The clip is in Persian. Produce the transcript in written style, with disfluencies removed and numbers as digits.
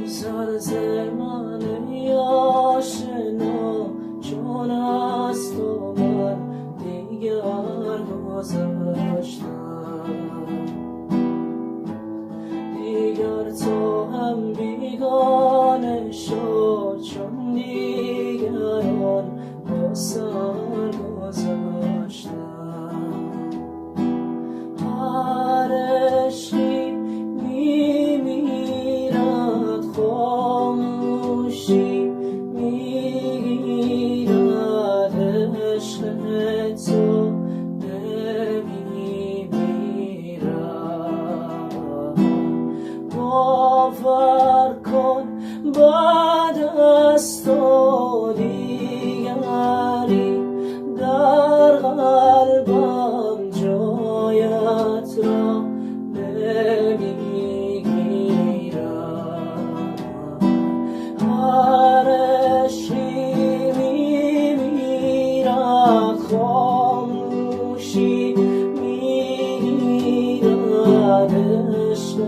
زر من آشنا چون از تو من دیگر گذشتم، دیگر تو هم بیگانه شد چون دیگران با سر گذشتم. هر عشقی میمیرد خاموشی میگیرد، عشق تو نمیمیرد. باور کن بعد از تو دیگری در قلبم جایت را نمیگیرم. هر عشقی میمیرد خاموشی میگیرد، عشق